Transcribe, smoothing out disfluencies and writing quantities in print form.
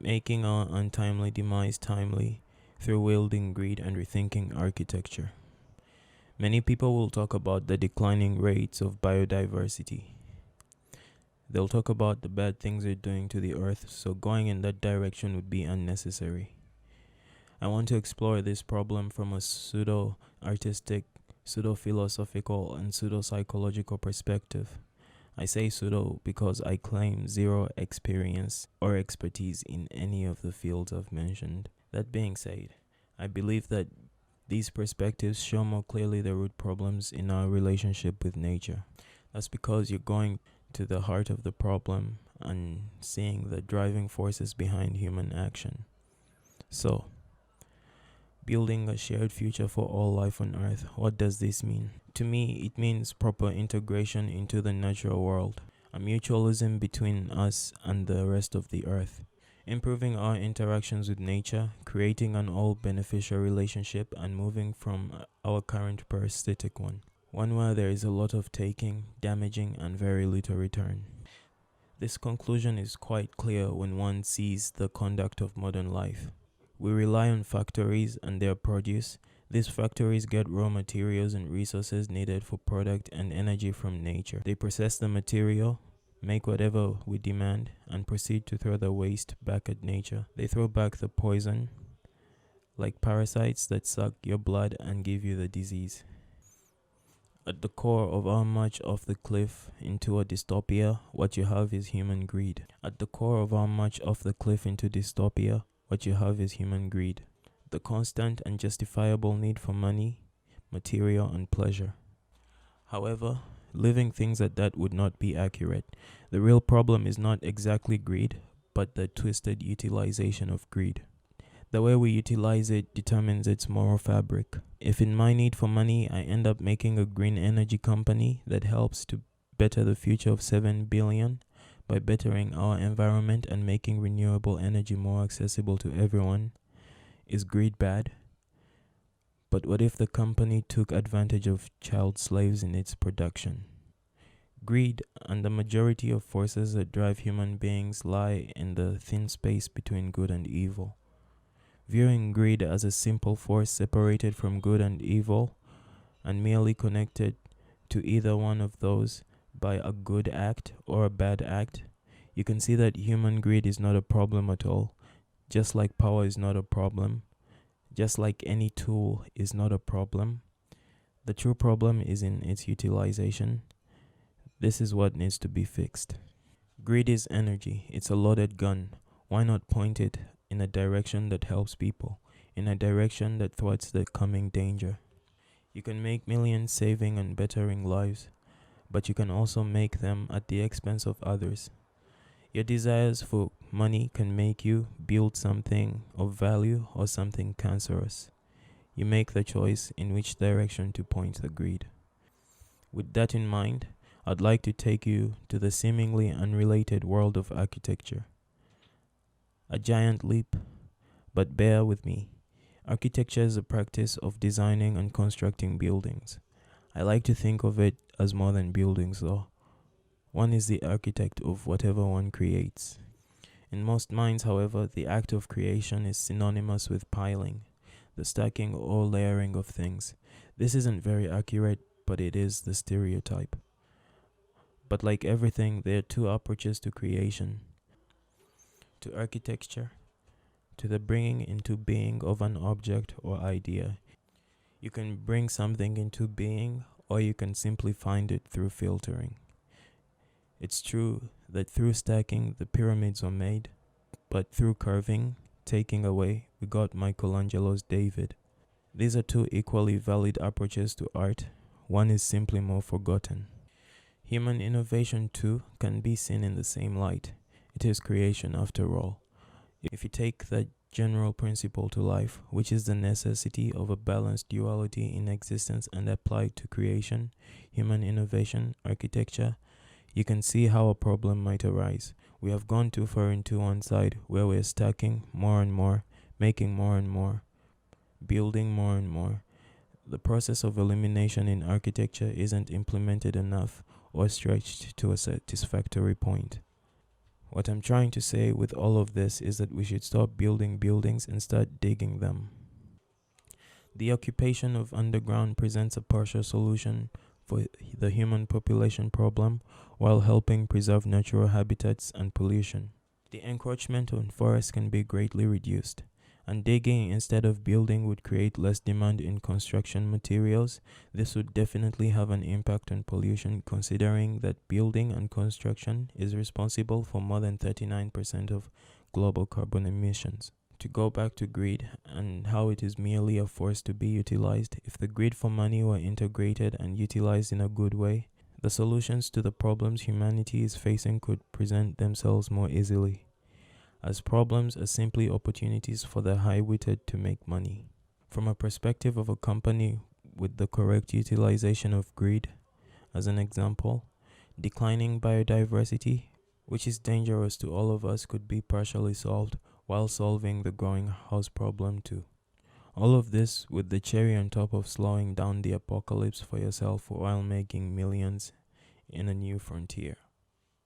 making our untimely demise timely through wielding greed and rethinking architecture. Many people will talk about the declining rates of biodiversity. They'll talk about the bad things we're doing to the earth, so going in that direction would be unnecessary. I want to explore this problem from a pseudo-artistic, pseudo-philosophical, and pseudo-psychological perspective. I say pseudo because I claim zero experience or expertise in any of the fields I've mentioned. That being said, I believe that these perspectives show more clearly the root problems in our relationship with nature. That's because you're going to the heart of the problem and seeing the driving forces behind human action. So, building a shared future for all life on Earth, what does this mean? To me, it means proper integration into the natural world, a mutualism between us and the rest of the Earth, improving our interactions with nature, creating an all-beneficial relationship, and moving from our current parasitic one where there is a lot of taking, damaging, and very little return. This conclusion is quite clear when one sees the conduct of modern life. We rely on factories and their produce. These factories get raw materials and resources needed for product and energy from nature. They process the material, make whatever we demand, and proceed to throw the waste back at nature. They throw back the poison, like parasites that suck your blood and give you the disease. At the core of our march off the cliff into a dystopia, what you have is human greed. At the core of our march off the cliff into dystopia, what you have is human greed. The constant and justifiable need for money, material, and pleasure. However, leaving things at that would not be accurate. The real problem is not exactly greed, but the twisted utilization of greed. The way we utilize it determines its moral fabric. If in my need for money, I end up making a green energy company that helps to better the future of 7 billion by bettering our environment and making renewable energy more accessible to everyone, is greed bad? But what if the company took advantage of child slaves in its production? Greed and the majority of forces that drive human beings lie in the thin space between good and evil. Viewing greed as a simple force separated from good and evil and merely connected to either one of those by a good act or a bad act, you can see that human greed is not a problem at all, just like power is not a problem, just like any tool is not a problem. The true problem is in its utilization. This is what needs to be fixed. Greed is energy. It's a loaded gun. Why not point it in a direction that helps people, in a direction that thwarts the coming danger? You can make millions saving and bettering lives, but you can also make them at the expense of others. Your desires for money can make you build something of value or something cancerous. You make the choice in which direction to point the greed. With that in mind, I'd like to take you to the seemingly unrelated world of architecture. A giant leap, but bear with me. Architecture is a practice of designing and constructing buildings. I like to think of it as more than buildings though. One is the architect of whatever one creates. In most minds, however, the act of creation is synonymous with piling, the stacking or layering of things. This isn't very accurate, but it is the stereotype. But like everything, there are two approaches to creation. To architecture, to the bringing into being of an object or idea. You can bring something into being, or you can simply find it through filtering. It's true that through stacking the pyramids were made, but through carving, taking away, we got Michelangelo's David. These are two equally valid approaches to art. One is simply more forgotten. Human innovation too can be seen in the same light. It is creation after all. If you take the general principle to life, which is the necessity of a balanced duality in existence, and apply it to creation, human innovation, architecture, you can see how a problem might arise. We have gone too far into one side, where we are stacking more and more, making more and more, building more and more. The process of elimination in architecture isn't implemented enough or stretched to a satisfactory point. What I'm trying to say with all of this is that we should stop building buildings and start digging them. The occupation of underground presents a partial solution for the human population problem while helping preserve natural habitats and pollution. The encroachment on forests can be greatly reduced, and digging instead of building would create less demand in construction materials. This would definitely have an impact on pollution, considering that building and construction is responsible for more than 39% of global carbon emissions. To go back to greed and how it is merely a force to be utilized, if the greed for money were integrated and utilized in a good way, the solutions to the problems humanity is facing could present themselves more easily, as problems are simply opportunities for the high-witted to make money. From a perspective of a company with the correct utilization of greed, as an example, declining biodiversity, which is dangerous to all of us, could be partially solved while solving the growing house problem too. All of this with the cherry on top of slowing down the apocalypse for yourself while making millions in a new frontier.